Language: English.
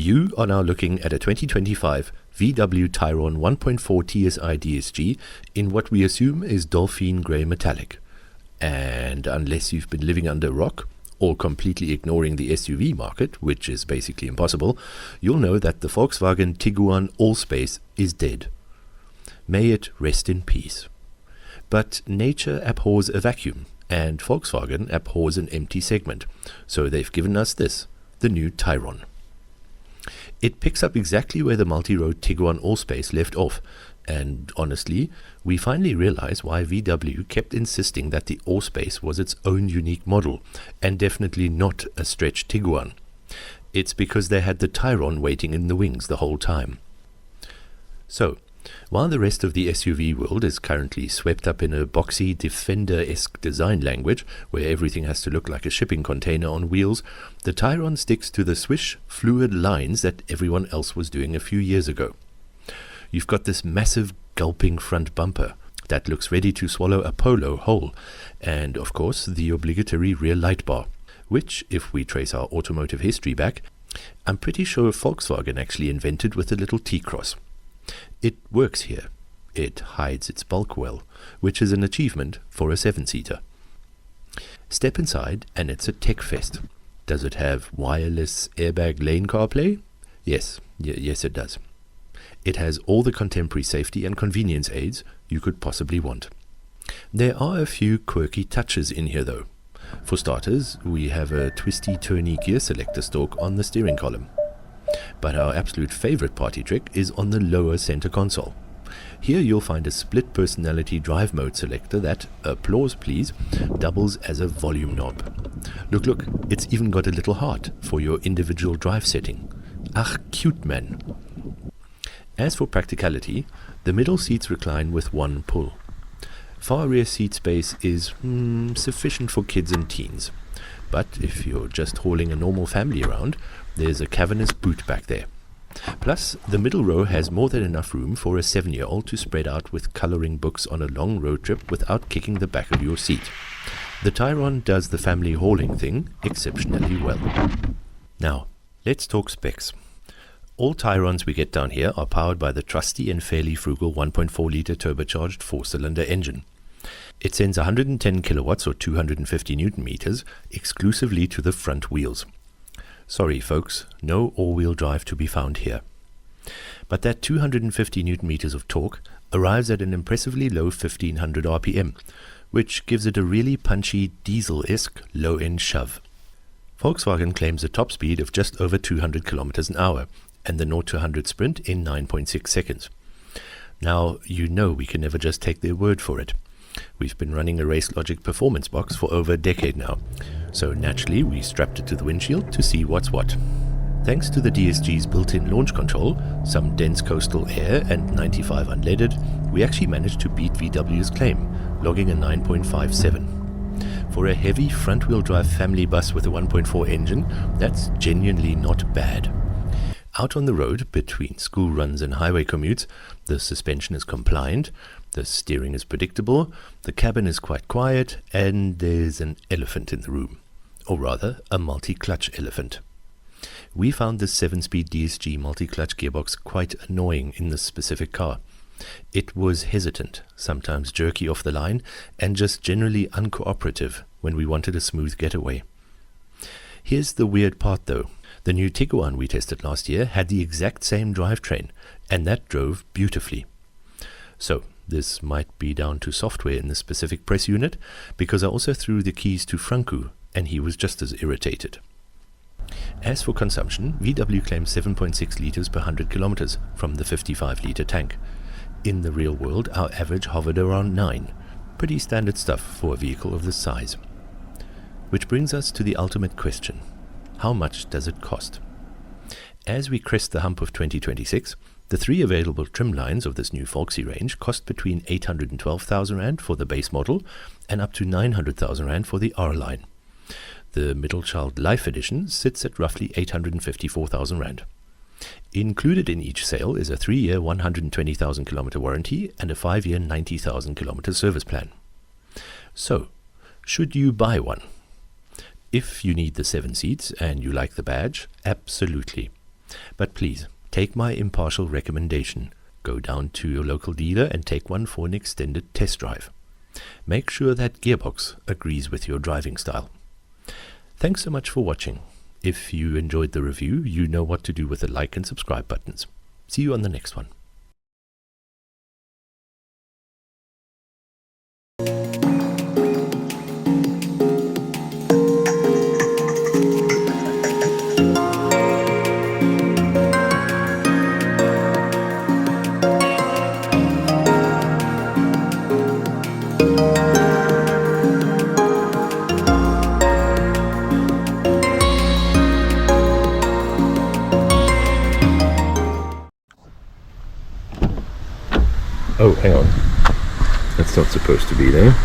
You are now looking at a 2025 VW Tayron 1.4 TSI DSG in what we assume is Dolphin Grey Metallic. And unless you've been living under a rock or completely ignoring the SUV market, which is basically impossible, you'll know that the Volkswagen Tiguan Allspace is dead. May it rest in peace. But nature abhors a vacuum, and Volkswagen abhors an empty segment, so they've given us this, the new Tayron. It picks up exactly where the multi-road Tiguan Allspace left off, and honestly, we finally realize why VW kept insisting that the Allspace was its own unique model, and definitely not a stretch Tiguan. It's because they had the Tayron waiting in the wings the whole time. So, while the rest of the SUV world is currently swept up in a boxy Defender-esque design language, where everything has to look like a shipping container on wheels, the Tayron sticks to the swish, fluid lines that everyone else was doing a few years ago. You've got this massive gulping front bumper that looks ready to swallow a Polo whole, and of course the obligatory rear light bar, which, if we trace our automotive history back, I'm pretty sure Volkswagen actually invented with a little T-cross. It works here. It hides its bulk well, which is an achievement for a 7-seater. Step inside and it's a tech fest. Does it have wireless airbag lane CarPlay? Yes it does. It has all the contemporary safety and convenience aids you could possibly want. There are a few quirky touches in here though. For starters, we have a twisty-turny gear selector stalk on the steering column. But our absolute favorite party trick is on the lower center console. Here you'll find a split personality drive mode selector that, applause please, doubles as a volume knob. Look, it's even got a little heart for your individual drive setting. Ach, cute man. As for practicality, the middle seats recline with one pull. Far rear seat space is sufficient for kids and teens. But if you're just hauling a normal family around, there's a cavernous boot back there. Plus, the middle row has more than enough room for a 7-year-old to spread out with coloring books on a long road trip without kicking the back of your seat. The Tayron does the family hauling thing exceptionally well. Now, let's talk specs. All Tayrons we get down here are powered by the trusty and fairly frugal 1.4-litre turbocharged 4-cylinder engine. It sends 110 kilowatts or 250 newton meters exclusively to the front wheels. Sorry folks, no all-wheel drive to be found here. But that 250 newton meters of torque arrives at an impressively low 1500 RPM, which gives it a really punchy diesel-esque low-end shove. Volkswagen claims a top speed of just over 200 kilometers an hour and the 0 to 100 sprint in 9.6 seconds. Now, you know we can never just take their word for it. We've been running a RaceLogic performance box for over a decade now, so naturally we strapped it to the windshield to see what's what. Thanks to the DSG's built-in launch control, some dense coastal air and 95 unleaded, we actually managed to beat VW's claim, logging a 9.57. For a heavy front-wheel drive family bus with a 1.4 engine, that's genuinely not bad. Out on the road, between school runs and highway commutes, the suspension is compliant, the steering is predictable, the cabin is quite quiet, and there's an elephant in the room. Or rather, a multi-clutch elephant. We found this 7-speed DSG multi-clutch gearbox quite annoying in this specific car. It was hesitant, sometimes jerky off the line, and just generally uncooperative when we wanted a smooth getaway. Here's the weird part though. The new Tiguan we tested last year had the exact same drivetrain, and that drove beautifully. So, this might be down to software in the specific press unit, because I also threw the keys to Franku, and he was just as irritated. As for consumption, VW claims 7.6 litres per 100 kilometers from the 55-litre tank. In the real world, our average hovered around 9. Pretty standard stuff for a vehicle of this size. Which brings us to the ultimate question. How much does it cost? As we crest the hump of 2026, the 3 available trim lines of this new Volksy range cost between 812,000 Rand for the base model and up to 900,000 Rand for the R line. The Middle Child Life Edition sits at roughly 854,000 Rand. Included in each sale is a 3-year 120,000 kilometer warranty and a 5-year 90,000 kilometer service plan. So, should you buy one? If you need the 7 seats and you like the badge, absolutely. But please, take my impartial recommendation. Go down to your local dealer and take one for an extended test drive. Make sure that gearbox agrees with your driving style. Thanks so much for watching. If you enjoyed the review, you know what to do with the like and subscribe buttons. See you on the next one. Oh, hang on. That's not supposed to be there.